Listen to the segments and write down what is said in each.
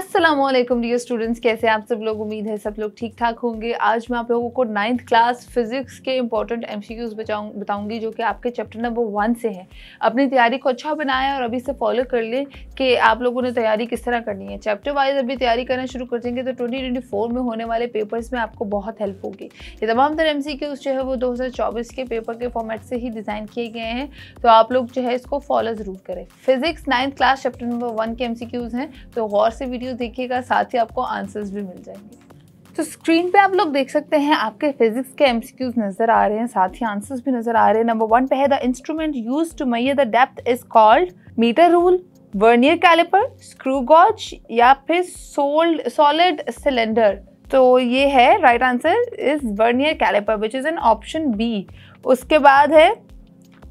अस्सलामुअलैकुम dear students, कैसे आप सब लोग। उम्मीद है सब लोग ठीक ठाक होंगे। आज मैं आप लोगों को 9th क्लास फिजिक्स के इंपॉर्टेंट एमसीक्यूज बताऊंगी जो कि आपके चैप्टर नंबर 1 से हैं। अपनी तैयारी को अच्छा बनाएं और अभी से फॉलो कर लें कि आप लोगों ने तैयारी किस तरह करनी है। चैप्टर वाइज अभी तैयारी करना शुरू कर देंगे तो 2024 में होने वाले पेपर्स में आपको बहुत हेल्प होगी। ये तमाम तरह एमसीक्यूज जो है वो 2024 के पेपर के फॉर्मेट से ही डिज़ाइन किए गए हैं, तो आप लोग जो है इसको फॉलो ज़रूर करें। Physics 9th class chapter number 1 के एमसीक्यूज हैं, तो गौर से वीडियो देखिएगा, साथ ही आपको आंसर्स भी मिल जाएंगे। तो स्क्रीन पे आप लोग देख सकते हैं आपके फिजिक्स के एमसीक्यूज नजर आ रहे हैं, साथ ही आंसर्स भी नजर आ रहे हैं। नंबर 1 पे है the instrument used to measure the depth is called metre rule, vernier calliper, screw gauge या फिर सॉलिड सिलेंडर। तो ये है right answer is vernier calliper which is an option B. उसके बाद है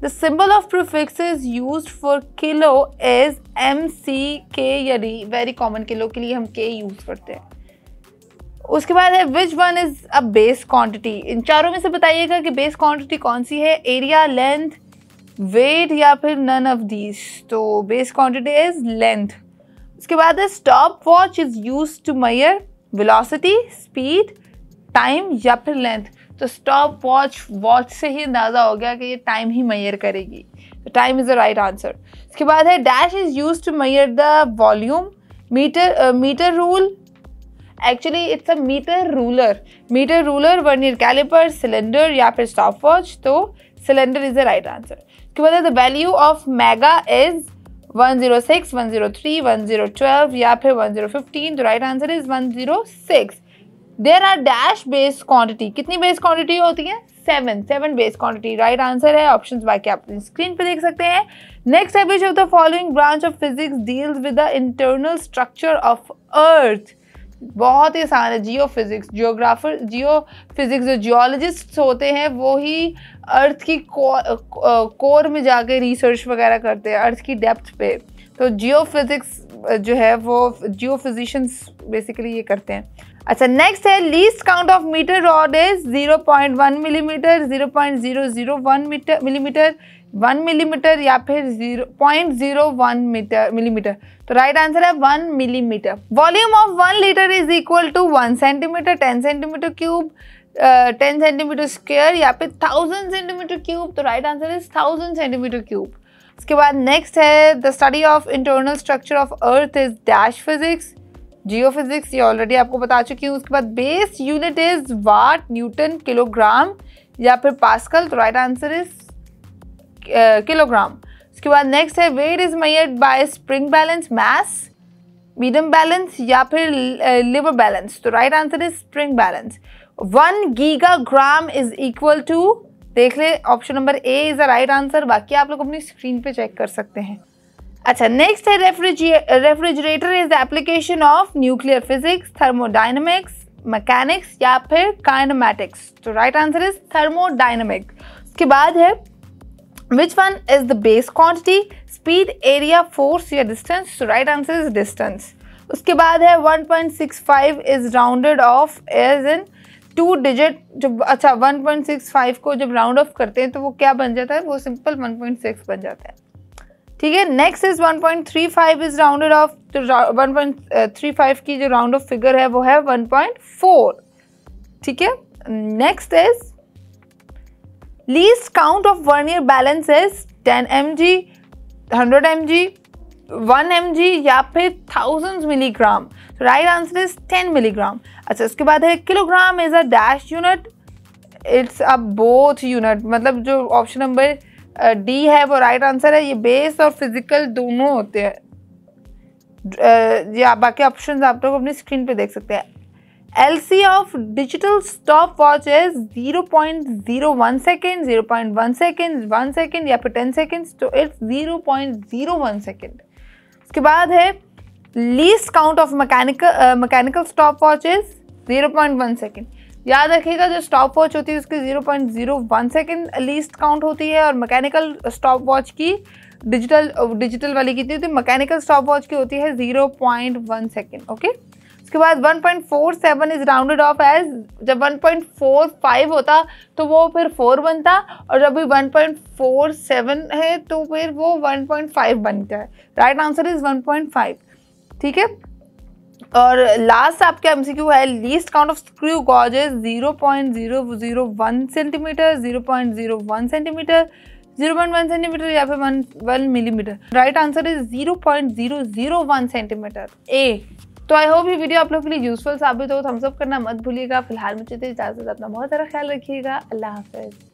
The symbol of prefixes used for kilo is MCK या D। Very common kilo के लिए हम K यूज करते हैं। उसके बाद है which one is a base quantity। इन चारों में से बताइएगा कि बेस क्वांटिटी कौन सी है, एरिया, लेंथ, वेट या फिर none of these। तो बेस क्वांटिटी इज लेंथ। उसके बाद है stop watch is use to measure velocity, speed, time या फिर लेंथ। तो स्टॉप वॉच से ही अंदाजा हो गया कि ये टाइम ही मेजर करेगी, तो time is the right answer. इसके बाद है dash is use to measure the volume, metre rule, actually it's a metre ruler, vernier calliper, cylinder या फिर स्टॉप वॉच। तो cylinder is the right answer. इसके बाद है the value of mega is 106, 103, 1012 या फिर 1015। तो right answer is 106। There are dash base quantity, कितनी बेस क्वांटिटी होती है? 7 बेस क्वांटिटी। राइट आंसर है ऑप्शंस बाकी आप स्क्रीन पे देख सकते हैं। नेक्स्ट है which of the following branch of physics deals with the internal structure of अर्थ। बहुत ही आसान है, जियो फिजिक्स जो जियोलॉजिस्ट होते हैं वो ही अर्थ की कोर में जाके रिसर्च वगैरह करते हैं, अर्थ की डेप्थ पे। तो जियो फिजिक्स जो है वो जियो फिजिशियंस बेसिकली ये करते हैं। अच्छा, नेक्स्ट है least count of metre rod is 0.1 millimetre, 0.001 millimetre, 1 millimetre या फिर 0.01 मिलीमीटर। तो राइट आंसर है 1 millimetre. Volume of 1 litre is equal to 1 centimetre, 10 centimetre cube, 10 centimetre square या फिर 1000 सेंटीमीटर क्यूब। तो right answer is 1000 centimetre cube. इसके बाद next है the study of internal structure of earth is dash physics, geophysics, ये already आपको बता चुकी हूँ। उसके बाद base unit is what, Newton, kilogram या फिर पास्कल। तो राइट आंसर इज किलोग्राम। उसके बाद नेक्स्ट है weight is measured by spring balance, mass, medium balance या फिर लिवर बैलेंस। तो right answer is spring balance. 1 gigagram is equal to, देख ले option number A is the right answer. बाकी आप लोग अपनी स्क्रीन पे चेक कर सकते हैं। अच्छा, नेक्स्ट है refrigerator is the application of nuclear physics, thermodynamics, mechanics या फिर काइनेमैटिक्स। तो राइट आंसर इज थर्मोडायनेमिक। उसके बाद है which one is the base quantity, speed, area, force या डिस्टेंस। तो राइट आंसर इज डिस्टेंस। उसके बाद है 1.65 is rounded off as in 2 digit. जब 1.65 को जब राउंड ऑफ करते हैं तो वो क्या बन जाता है? वो सिंपल 1.6 बन जाता है। ठीक है, next is 1.35 is rounded of. तो 1.35 की जो राउंड ऑफ फिगर है वो है 1.4। ठीक है, next is least count of vernier balance is 10 mg, 100 mg, 1 mg या फिर 1000 milligram. Right answer is 10 milligram. अच्छा, उसके बाद है kilogram is a dash unit, it's a both unit. मतलब जो ऑप्शन नंबर डी है वो राइट आंसर है। ये बेस और फिजिकल दोनों होते हैं। या बाकी ऑप्शंस आप लोग अपनी स्क्रीन पे देख सकते हैं। LC of digital stop watch is 0.01 second, 0.1 second, 1 second या फिर 10 सेकेंड्स। तो इट्स 0.01 सेकेंड। उसके बाद है least count of mechanical stop watch is 0.1 second. याद रखिएगा जो स्टॉप वॉच होती है उसकी 0.01 सेकेंड लीस्ट काउंट होती है और मैकेनिकल स्टॉप वॉच की डिजिटल वाली की होती है, मैकेनिकल स्टॉप वॉच की होती है 0.1 सेकेंड। ओके, उसके बाद 1.47 इज राउंडेड ऑफ एज, जब 1.45 होता तो वो फिर 4 बनता और जब भी 1.47 है तो फिर वो 1.5 बनता है। Right answer is 1.5। ठीक है, और लास्ट आपका एमसीक्यू है least count of screw gauges 0.001 centimetre, 0.01 centimetre, 0.1 centimetre या फिर 1 millimetre. Right answer is 0.001 centimetre A. तो आई होप ये वीडियो आप लोग के लिए यूजफुल साबित हो। थम्स अप करना मत भूलिएगा। फिलहाल मुझे इजाजत, अपना बहुत सारा ख्याल रखिएगा। अल्लाह हाफिज।